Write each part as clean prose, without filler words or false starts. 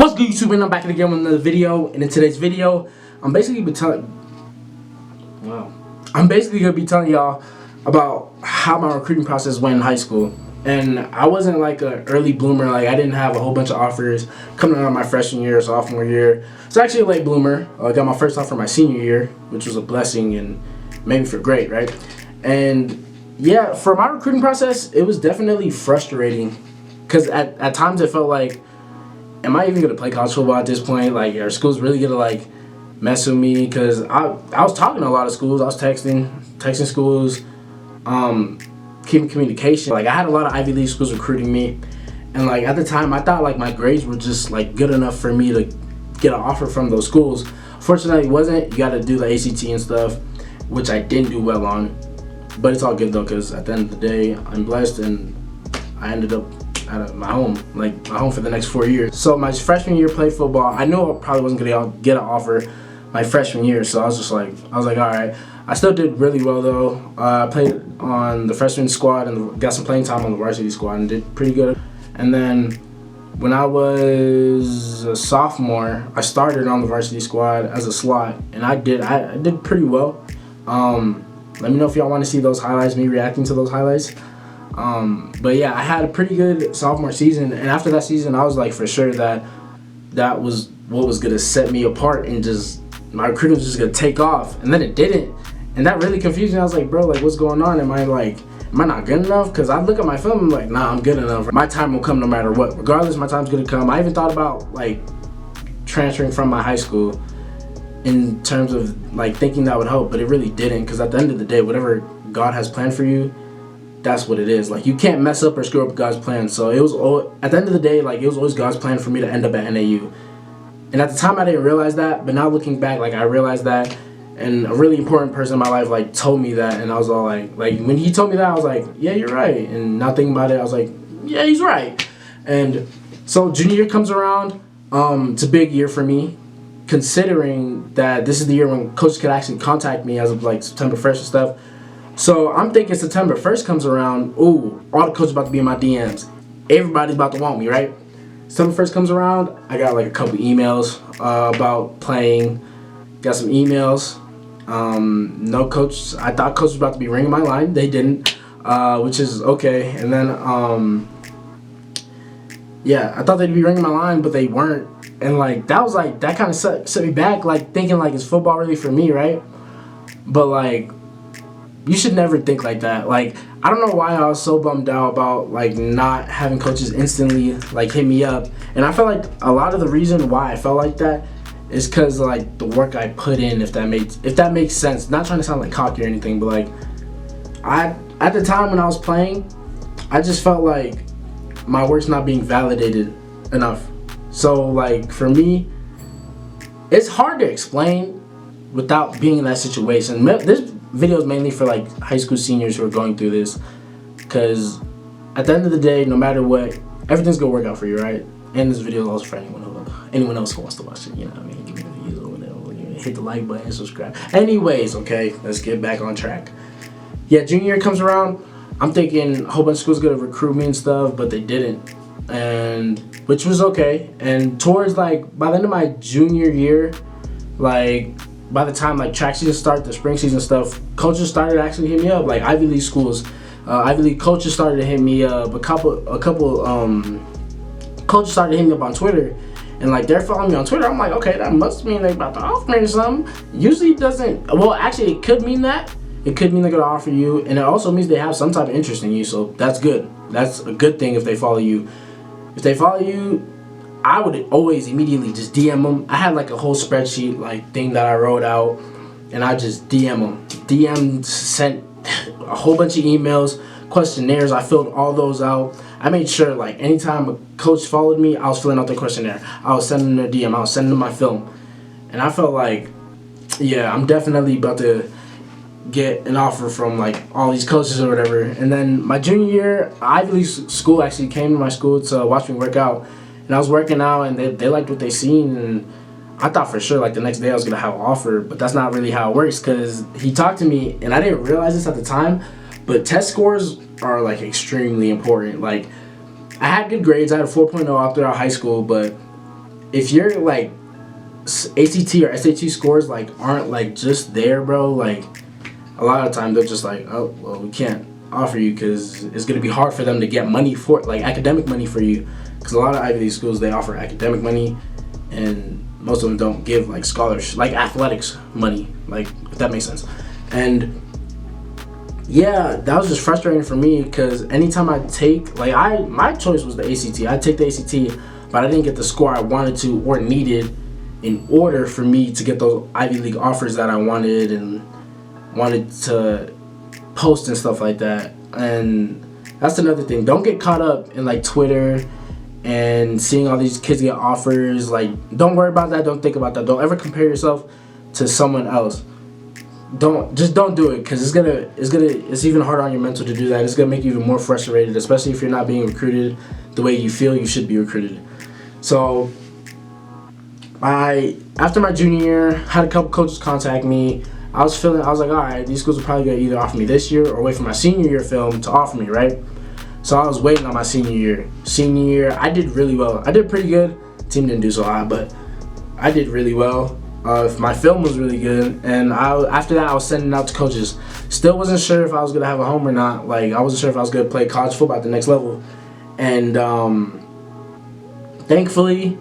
What's good, YouTube? And I'm back again with another video. And in today's video, I'm basically gonna be telling y'all about how my recruiting process went in high school. And I wasn't like an early bloomer. Like, I didn't have a whole bunch of offers coming out of my freshman year or sophomore year. It's actually a late bloomer. I got my first offer my senior year, which was a blessing and made me feel great, right? And yeah, for my recruiting process, it was definitely frustrating because at times it felt like, am I even gonna play college football at this point? Like, are schools really gonna like mess with me? Because I was talking to a lot of schools. I was texting schools, keeping communication. Like, I had a lot of Ivy League schools recruiting me, and like at the time, I thought like my grades were just like good enough for me to get an offer from those schools. Fortunately, it wasn't. You got to do the ACT and stuff, which I didn't do well on. But it's all good though, because at the end of the day, I'm blessed, and I ended up at my home for the next 4 years. So my freshman year, played football. I knew I probably wasn't gonna get an offer my freshman year, so I was like, all right. I still did really well though. I played on the freshman squad and got some playing time on the varsity squad and did pretty good. And then when I was a sophomore, I started on the varsity squad as a slot, and I did pretty well. Let me know if y'all want to see those highlights, me reacting to those highlights. But yeah, I had a pretty good sophomore season, and after that season, I was like for sure that was what was gonna set me apart, and just my recruiting was just gonna take off, and then it didn't, and that really confused me. I was like, bro, like, what's going on? Am I not good enough? Because I look at my film, I'm like, nah, I'm good enough. My time will come no matter what. Regardless, my time's gonna come. I even thought about like transferring from my high school in terms of like thinking that would help, but it really didn't, because at the end of the day, whatever God has planned for you, that's what it is. Like, you can't mess up or screw up God's plan. So it was at the end of the day, like, it was always God's plan for me to end up at NAU. And at the time, I didn't realize that, but now looking back, like, I realized that, and a really important person in my life like told me that, and I was all like when he told me that, I was like, yeah, you're right. And now thinking about it, I was like, yeah, he's right. And so junior year comes around. It's a big year for me, considering that this is the year when coaches could actually contact me as of like September 1st and stuff. So I'm thinking September 1st comes around, ooh, all the coaches about to be in my DMs. Everybody's about to want me, right? September 1st comes around, I got like a couple emails about playing. Got some emails. No coach. I thought coach was about to be ringing my line. They didn't, which is okay. And then, yeah, I thought they'd be ringing my line, but they weren't. And like that kind of set me back, like thinking like, is football really for me, right? But like, you should never think like that. Like, I don't know why I was so bummed out about like not having coaches instantly like hit me up. And I felt like a lot of the reason why I felt like that is because like the work I put in, if that makes sense. Not trying to sound like cocky or anything, but like at the time when I was playing, I just felt like my work's not being validated enough. So like for me, it's hard to explain without being in that situation. This video is mainly for like high school seniors who are going through this, because at the end of the day, no matter what, everything's gonna work out for you, right? And this video is also for anyone else who wants to watch it. You know what I mean? Give me the views or whatever. Hit the like button and subscribe. Anyways, okay, let's get back on track. Yeah, junior year comes around. I'm thinking a whole bunch of schools gonna recruit me and stuff, but they didn't, and which was okay. And towards like by the end of my junior year, like by the time like track season started, the spring season stuff, coaches started actually hitting me up. Like Ivy League schools, Ivy League coaches started to hit me up. A couple coaches started hitting me up on Twitter, and like they're following me on Twitter. I'm like, okay, that must mean they about to offer me or something. Usually it doesn't. Well, actually, it could mean that. It could mean they're gonna offer you, and it also means they have some type of interest in you. So that's good. That's a good thing if they follow you. If they follow you, I would always immediately just DM them. I had like a whole spreadsheet like thing that I wrote out, and I just DM them. Sent a whole bunch of emails, questionnaires. I filled all those out. I made sure like anytime a coach followed me, I was filling out the questionnaire. I was sending them a DM. I was sending them my film, and I felt like, yeah, I'm definitely about to get an offer from like all these coaches or whatever. And then my junior year, Ivy League school actually came to my school to watch me work out. And I was working out, and they liked what they seen, and I thought for sure like the next day I was gonna have an offer, but that's not really how it works, because he talked to me, and I didn't realize this at the time, but test scores are like extremely important. Like, I had good grades. I had a 4.0 all throughout high school, but if you're like ACT or SAT scores like aren't like just there, bro, like a lot of times they're just like, oh well, we can't offer you because it's gonna be hard for them to get money for like academic money for you, because a lot of Ivy League schools, they offer academic money, and most of them don't give like scholarships, like athletics money, like if that makes sense. And yeah, that was just frustrating for me because anytime I take like my choice was the ACT. I take the ACT, but I didn't get the score I wanted to or needed in order for me to get those Ivy League offers that I wanted and wanted to post and stuff like that. And that's another thing. Don't get caught up in like Twitter and seeing all these kids get offers. Like, don't worry about that. Don't think about that. Don't ever compare yourself to someone else. Don't do it, because it's even harder on your mental to do that. It's gonna make you even more frustrated, especially if you're not being recruited the way you feel you should be recruited. So after my junior year, had a couple coaches contact me. I was like, all right, these schools are probably gonna either offer me this year or wait for my senior year film to offer me, right? So I was waiting on my senior year. Senior year, I did really well. I did pretty good. Team didn't do so hot, but I did really well. My film was really good, and after that I was sending out to coaches. Still wasn't sure if I was gonna have a home or not. Like, I wasn't sure if I was gonna play college football at the next level. And thankfully,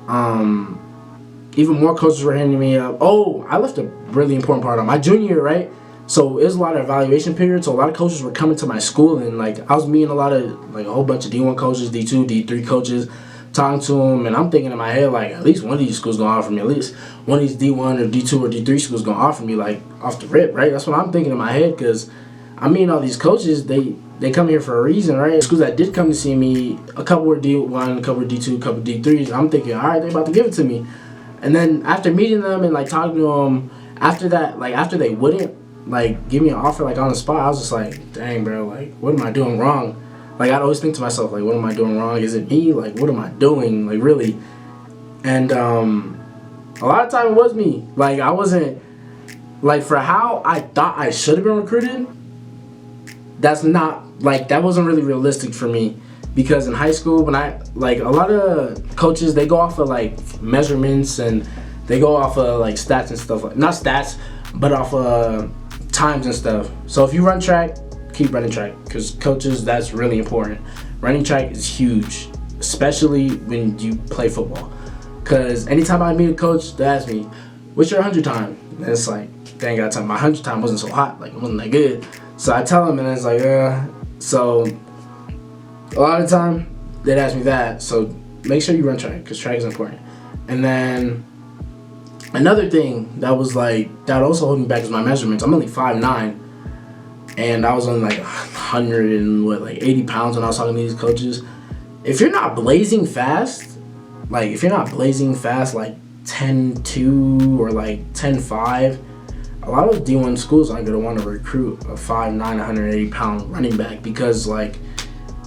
even more coaches were hitting me up. Oh, I left a really important part on my junior year, right? So it was a lot of evaluation periods. So a lot of coaches were coming to my school, and like I was meeting a whole bunch of D1 coaches, D2, D3 coaches, talking to them, and I'm thinking in my head, like, at least one of these schools gonna offer me, at least one of these D1 or D2 or D3 schools gonna offer me, like, off the rip, right? That's what I'm thinking in my head, because I mean, all these coaches, they come here for a reason, right? Schools that did come to see me, a couple were D1, a couple were D2, a couple were D3s. I'm thinking, all right, they're about to give it to me. And then after meeting them and like talking to them, after that, like after they wouldn't like give me an offer like on the spot, I was just like, dang, bro, like, what am I doing wrong? Like, I'd always think to myself, like, what am I doing wrong? Is it me? Like, what am I doing? Like, really? And a lot of time it was me. Like, I wasn't, like, for how I thought I should have been recruited, that's not, like, that wasn't really realistic for me. Because in high school, when like, a lot of coaches, they go off of, like, measurements, and they go off of, like, stats and stuff. Like, not stats, but off of times and stuff. So if you run track, keep running track, because coaches, that's really important. Running track is huge, especially when you play football. Because anytime I meet a coach, they ask me, what's your 100 time? And it's like, dang, I tell them my 100 time wasn't so hot, like, it wasn't that good. So I tell them, and it's like, so a lot of the time they'd ask me that. So make sure you run track, because track is important. And then another thing that was like, that also hold me back is my measurements. I'm only 5'9", and I was only like 180 pounds when I was talking to these coaches. If you're not blazing fast, like 10'2" or like 10'5", a lot of D1 schools aren't gonna want to recruit a 5'9", 180 pound running back, because like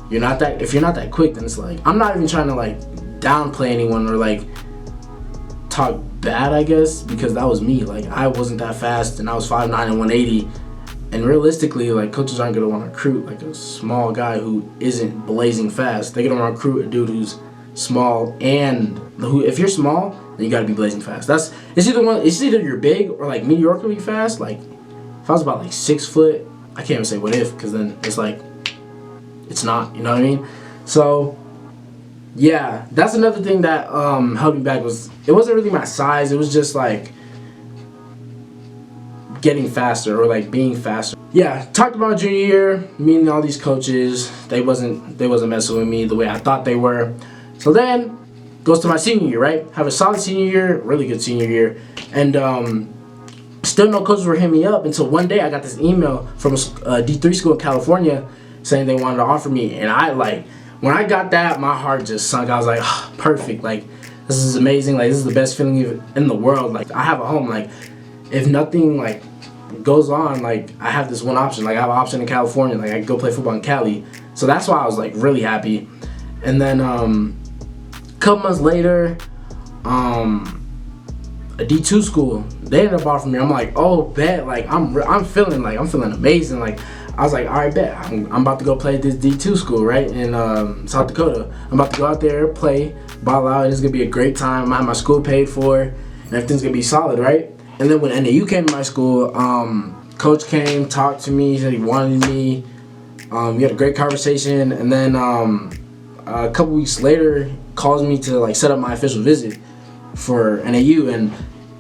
if you're not that quick, then it's like, I'm not even trying to like downplay anyone or like talk bad, I guess, because that was me. Like, I wasn't that fast, and I was 5'9" and 180. And realistically, like, coaches aren't gonna want to recruit like a small guy who isn't blazing fast. They're gonna want to recruit a dude who's small, and who, if you're small, then you gotta be blazing fast. It's either you're big or like mediocrely fast. Like, if I was about like 6 foot, I can't even say what if, because then it's like, it's not, you know what I mean? So yeah, that's another thing that held me back. It wasn't really my size, it was just like getting faster, or like being faster. Yeah, talked about junior year, meeting all these coaches. They wasn't messing with me the way I thought they were. So then goes to my senior year, right? Have a solid senior year, really good senior year, and still no coaches were hitting me up until one day I got this email from a D3 school in California saying they wanted to offer me. And I, like, when I got that, my heart just sunk. I was like, oh, perfect, like, this is amazing, like, this is the best feeling in the world. Like, I have a home, like, if nothing like goes on, like, I have this one option. Like, I have an option in California, like, I can go play football in Cali. So that's why I was like really happy. And then a couple months later, a D2 school, they ended up offering me. I'm like, oh, bet, like, I'm feeling amazing. Like, I was like, all right, bet, I'm about to go play at this D2 school, right, in South Dakota. I'm about to go out there, play. ball out. It's gonna be a great time. I have my school paid for, and everything's gonna be solid, right? And then when NAU came to my school, coach came, talked to me, said he wanted me. We had a great conversation, and then a couple weeks later, calls me to like set up my official visit for NAU, and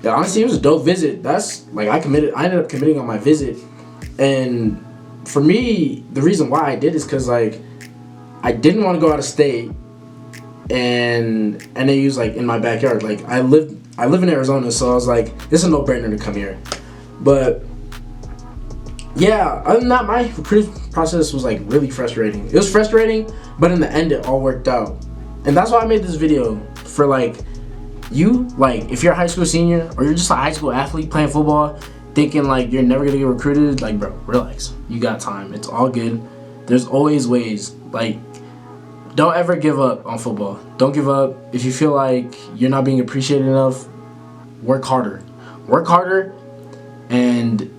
honestly, it was a dope visit. That's like I ended up committing on my visit, and for me, the reason why I did is because like I didn't want to go out of state, and NAU's like in my backyard. Like I live in Arizona, so I was like, this is a no-brainer to come here. But yeah, other than that, my recruiting process was like really frustrating. It was frustrating, but in the end, it all worked out, and that's why I made this video for like you. Like if you're a high school senior or you're just a high school athlete playing football, thinking like you're never gonna get recruited, like bro, relax. You got time. It's all good. There's always ways. Like, don't ever give up on football. Don't give up. If you feel like you're not being appreciated enough, work harder. Work harder and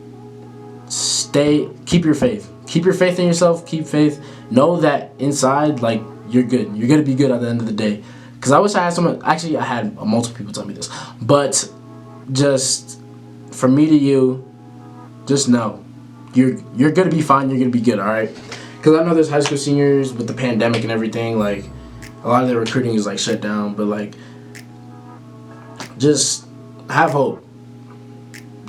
keep your faith. Keep your faith in yourself. Keep faith. Know that inside, like, you're good. You're going to be good at the end of the day. Because I wish I had someone, actually I had multiple people tell me this, but just from me to you, just know you're going to be fine. You're going to be good, all right? Because I know there's high school seniors with the pandemic and everything, like, a lot of their recruiting is, like, shut down. But, like, just have hope.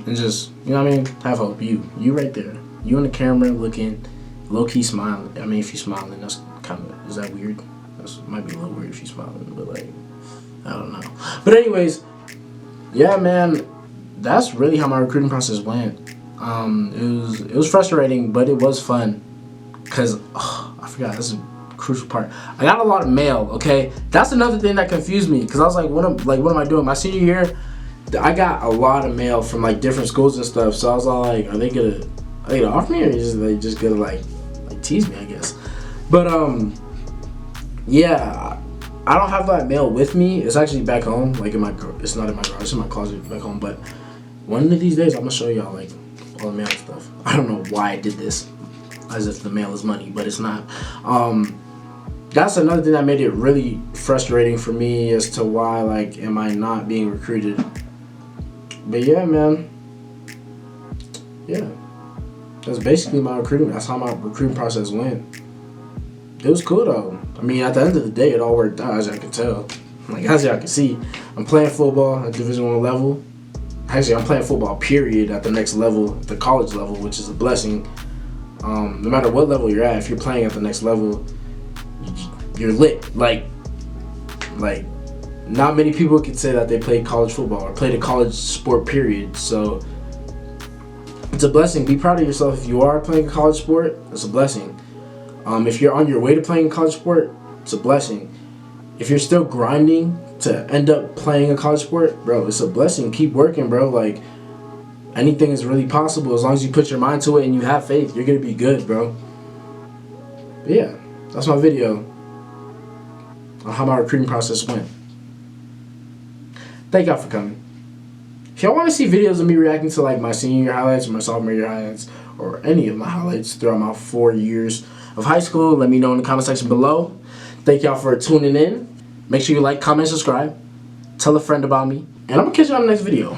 And just, you know what I mean? Have hope. You right there. You on the camera looking, low-key smiling. I mean, if you're smiling, that's kind of, is that weird? That might be a little weird if you're smiling, but, like, I don't know. But anyways, yeah, man, that's really how my recruiting process went. It was frustrating, but it was fun. Because, I forgot, this is a crucial part. I got a lot of mail, okay? That's another thing that confused me. Because I was like, what am I doing? My senior year, I got a lot of mail from, like, different schools and stuff. So I was all like, are they gonna offer me? Or they just gonna, like tease me, I guess. But, yeah, I don't have that mail with me. It's actually back home. Like, it's not in my garage. It's in my closet back home. But one of these days, I'm gonna show y'all, like, all the mail stuff. I don't know why I did this. As if the mail is money, but it's not. That's another thing that made it really frustrating for me as to why, like, am I not being recruited? But yeah, man. Yeah. That's basically my recruiting. That's how my recruiting process went. It was cool, though. I mean, at the end of the day, it all worked out, as y'all can tell. Like, as y'all can see, I'm playing football at Division I level. Actually, I'm playing football, period, at the next level, the college level, which is a blessing. No matter what level you're at, if you're playing at the next level, you're lit. Like, not many people can say that they played college football or played a college sport, period. So, it's a blessing. Be proud of yourself if you are playing a college sport. It's a blessing. If you're on your way to playing a college sport, it's a blessing. If you're still grinding to end up playing a college sport, bro, it's a blessing. Keep working, bro. Like, anything is really possible as long as you put your mind to it and you have faith. You're going to be good, bro. But yeah, that's my video on how my recruiting process went. Thank y'all for coming. If y'all want to see videos of me reacting to like my senior year highlights or my sophomore year highlights or any of my highlights throughout my 4 years of high school, let me know in the comment section below. Thank y'all for tuning in. Make sure you like, comment, subscribe. Tell a friend about me. And I'm going to catch you on the next video.